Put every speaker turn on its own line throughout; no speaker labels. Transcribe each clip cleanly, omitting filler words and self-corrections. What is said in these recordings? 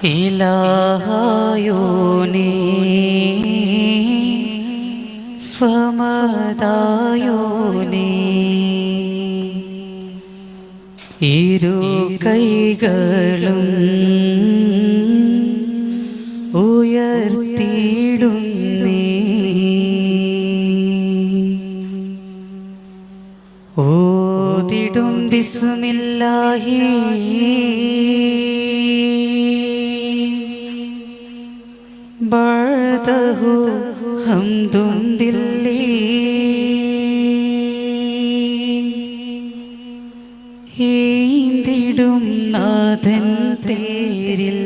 ഇലാഹായോനേ സ്വമദായോനേ ഇരു കൈകളും ഉയർത്തിയിടുന്നേ ഓതിടും ബിസ്മില്ലാഹി ബഅദഹു ഹംദും ഈന്തിടും നാഥൻ തേരിൽ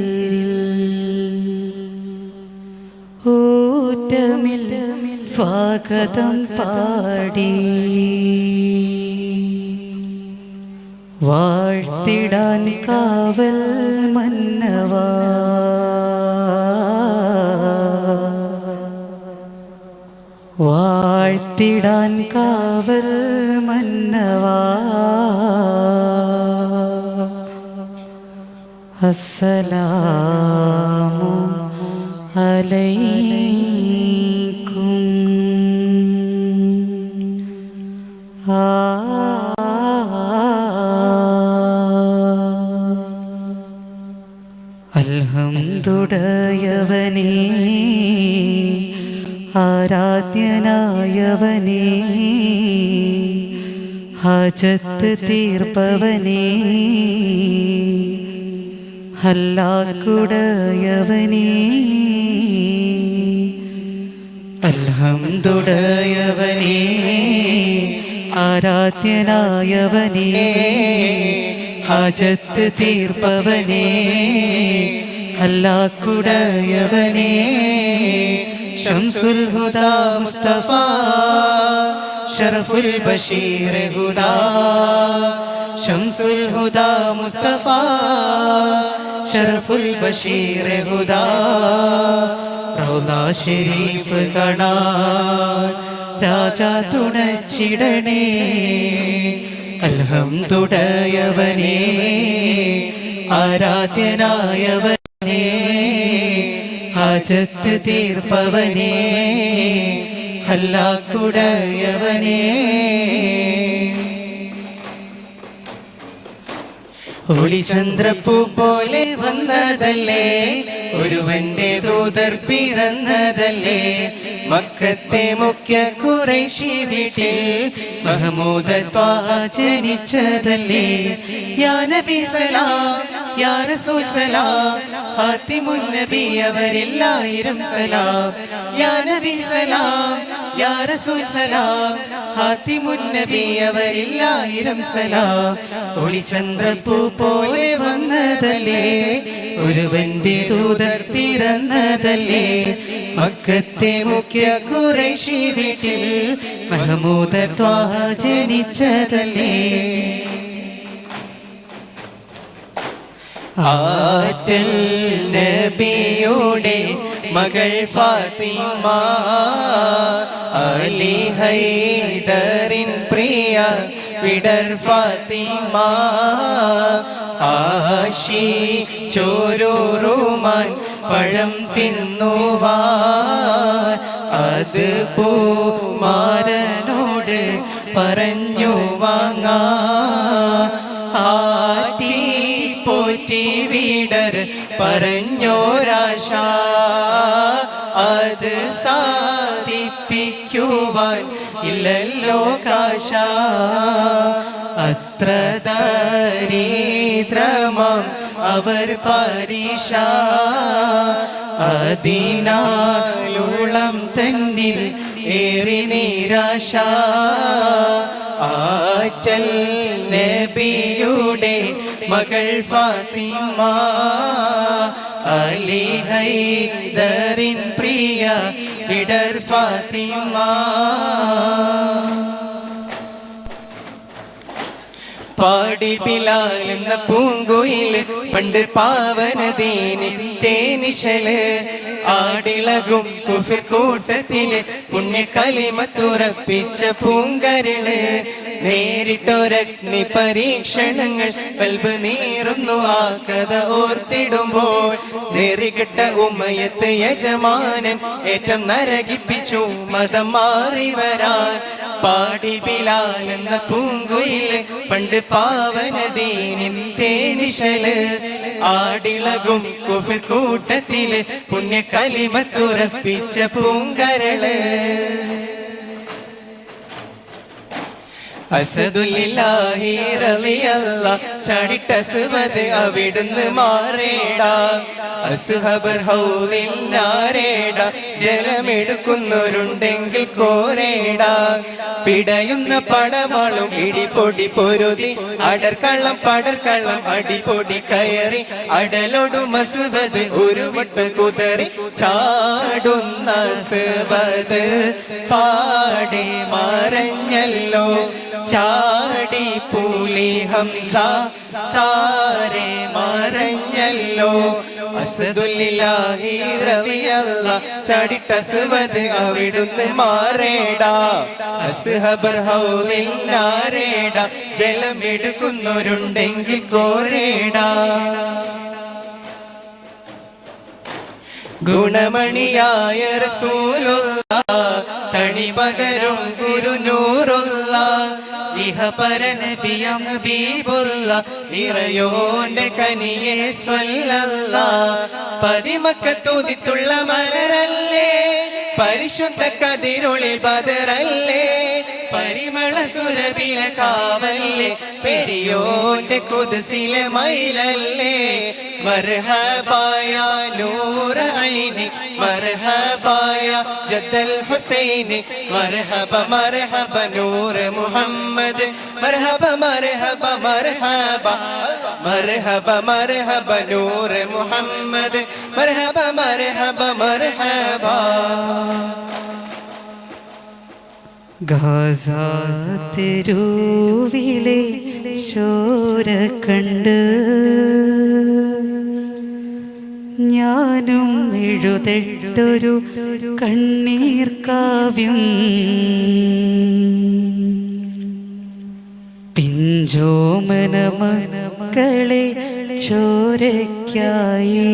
ഊറ്റമിൽ സ്വാഗതം പാടി വാഴ്ത്തിടാൻ കാവൽ മന്നവാ വാഴ്ത്തിടാൻ കാവൽ മന്നവാ അസ്സലാമു അലൈക്കും അൽഹംദുലില്ലാഹ് ആരാധ്യനായവനേ ഹജത്ത് തീർപ്പവനേ ഹല്ലാക്കുടയവനേ അൽഹംദുലില്ലാഹ് ആരാധ്യനായവനേ ഹജത്ത് തീർപ്പവനേ ഹല്ലാക്കുടയവനേ ശംസുൽ ഹുദാ മുസ്തഫ ശറഫുൽ ബഷീർ ഹുദാ ശംസുൽ ഹുദാ മുസ്തഫ ശറഫുൽ ബഷീർ ഹുദാ റൗള ശരീഫ് കാണാൻ രാജാ തുണച്ചിടണേ അൽഹംദുലില്ലാഹ് ആരാധ്യനായവനേ ഹജത്ത് തീർപ്പവനേ ഹല്ലാക്കുടയവനേ ഒളിചന്ദ്രപ്പൂ പോലെ വന്നതല്ലേ ഒരുവന്റെ ദൂതർ പിറന്നതല്ലേ മക്കത്തെ മുഖ്യ ഖുറൈശി വീട്ടിൽ മഹ്മൂദ് ത്വാഹ ജനിച്ചതല്ലേ യാ നബി സലാം യാ റസൂൽ സലാം ഖാതിമുൻ നബി അവരില്ലായിരം സലാം യാ നബി സലാം യാ റസൂൽ സലാം ഖാതിമുൻ നബി അവരില്ലായിരം സലാം ഒളിചന്ദ്രപ്പൂ പോലെ വന്നതല്ലേ ഒരുവന്റെ ദൂതർ പിറന്നതല്ലേ മക്കത്തെ മുഖ്യ ഖുറൈശി വീട്ടിൽ മഹ്മൂദ് ത്വാഹ ജനിച്ചതല്ലേ ആറ്റൽ നബിയുടെ മകൾ ഫാത്തിമ അലി ഹൈദറിൻ പ്രിയ വിടർ ഫാത്തിമ ആശി ചോരൂറുമാൻ പഴം തിന്നുവാൻ അത് പൂമാരനോട് പറഞ്ഞു വാങ്ങാ ആറ്റി പോറ്റി വീടർ പറഞ്ഞോരാശ അത് സാധിപ്പിക്കുവാൻ ഇല്ലല്ലോ കാശ അത്ര ദരിദ്രമാം അവർ പരീക്ഷ അതിനാലുളം തന്നിൽ ഏറി നിരാശ ആറ്റൽ നബിയുടെ മകൾ ഫാത്തിമ അലി ഹൈദറിൻ പ്രിയ വിടർ ഫാത്തിമ പാടി ബിലാൽ എന്ന പൂങ്കുയില് പണ്ട് പാവനദീനി തേനിശല് ആടിളകും കുഫിർ കൂട്ടത്തില് പുണ്യ കലിമത്തുറപ്പിച്ച പൂങ്കരള് നേരിട്ടൊരഗ്നി പരീക്ഷണങ്ങൾ കൽബ് നീറുന്നു ആ കഥ ഓർത്തിടുമ്പോൾ. നെറികെട്ട ഉമ്മയത്ത് യജമാനൻ ഏറ്റം നരകിപ്പിച്ചു മതം മാറി വരാൻ. പാടി ബിലാൽ എന്ന പൂങ്കുയില് പണ്ട് പാവനദീനിൻ തേനിശല്. ആടിളകും കുഫിർ കൂട്ടത്തില് പുണ്യ കലിമത്തുറപ്പിച്ച പൂങ്കരള്. അസദുലില്ലാഹി റളിയല്ലാഹ് ചാടിട്ടസുവത് അവിടുന്ന് മാറേടാ. അസ്ഹബർ ഹൗലിൽ നാരേടാ. ജലമെടുക്കുന്നവരുണ്ടെങ്കിൽ കോരേടാ. പിടയുന്ന പടവാളും ഇടിപൊടി പൊരുതി അടർക്കള്ളം പടർക്കള്ളം അടിപൊടി കയറി. അടലോടു മസ്വദ് ഒരു വട്ടം കുതറി. ചാടുന്ന അസ്വദ് പാടെ മറഞ്ഞല്ലോ. ചാടി പൂലി ഹംസ താരെ മറഞ്ഞല്ലോ. അസദുലില്ലാഹി റളിയല്ലാഹ് ചാടിട്ടസുവത് അവിടുന്ന് മാറേടാ. അസ്ഹബർ ഹൗലിൽ നാരേടാ. ജലമെടുക്കുന്നവരുണ്ടെങ്കിൽ കോരേടാ. ഗുണമണിയായ റസൂലുള്ളാഹ് തണി പകരും ഗുരുനൂറുള്ളാഹ്. ഇഹപര നബിയം ഹബീബുള്ളാഹ് നിറയോന്റെ കനിയെ സ്വല്ലല്ലാഹ്. പതിമക്കത്തുദിത്തുള്ള മലരല്ലേ പരിശുദ്ധ കതിരൊളി ബദറല്ലേ. പരിമള സുരഭില കാവല്ലേ പെരിയോന്റെ കുദ്സിലെ മൈലല്ലേ. മർഹബായ നൂറ ഐനി മർഹബായ ജദ്ദൽ ഹുസൈനി. മർഹബ മർഹബ നൂർ മുഹമ്മദ്. മർഹബ മർഹബ മർഹബ മർഹബ മർഹബ നൂർ മുഹമ്മദ്. മർഹബ മർഹബ മർഹബ.
ഗാസ തെരുവിലെ ശോര കണ്ട് ഞാനും എഴുതെട്ടൊരു കണ്ണീർ കാവ്യം. പിഞ്ചോമന മക്കളെ ചോരയ്ക്കായി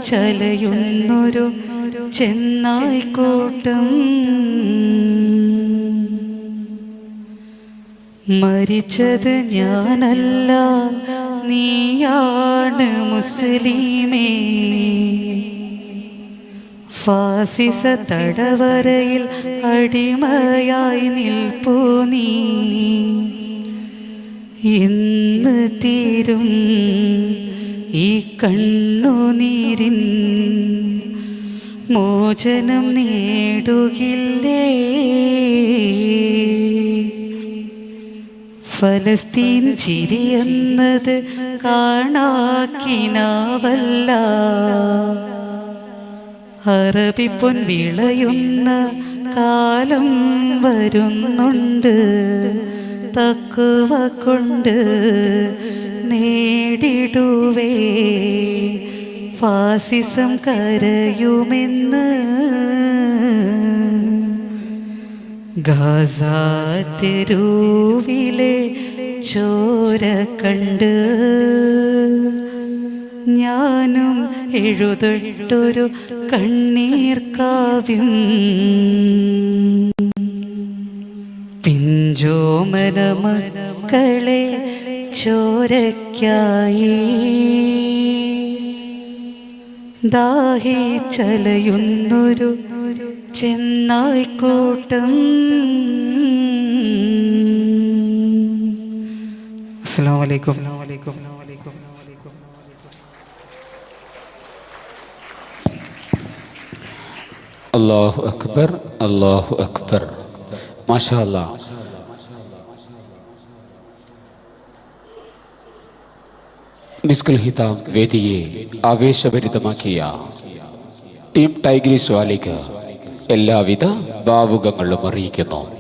ദാഹിച്ചലയുന്നൊരു ചെന്നായ്ക്കൂട്ടം. മരിച്ചത് ഞാനല്ല നീയാണ് മുസ്ലിമേ. ഫാസിസ തടവരയിൽ അടിമയായി നിൽപ്പൂ നീ. ഇന്ന് തീരും ഈ കണ്ണുനീരിൻ മോചനം നേടുകില്ലേ. ഫലസ്തീൻ ചിരിയെന്നത് കാണാക്കിനാവല്ല. അറബിപ്പൊൻ വിളയുന്ന കാലം വരുന്നുണ്ട്. തഖ്വ കൊണ്ട് നേടിടുവേ ഫാസിസം കരയുമെന്ന്. ഗാസ തെരുവിലെ ചോര കണ്ട് ഞാനും എഴുതൊരു കണ്ണീർ കാവ്യം. പിഞ്ചോമന മക്കളെ ചോരയ്ക്കായി ദാഹിച്ചലയുന്നൊരു ചെന്നായ്ക്കൂട്ടം. അസ്സലാമു അലൈക്കും.
അല്ലാഹു അക്ബർ, അല്ലാഹു അക്ബർ. മാഷാ അല്ലാഹ്. മിസ്കുൽ ഹിതാം വേദിയെ ആവേശഭരിതമാക്കിയ ടീം ടൈഗ്രീസ് വാലിക്ക് എല്ലാവിധ ഭാവുകങ്ങളും അറിയിക്കുന്നു.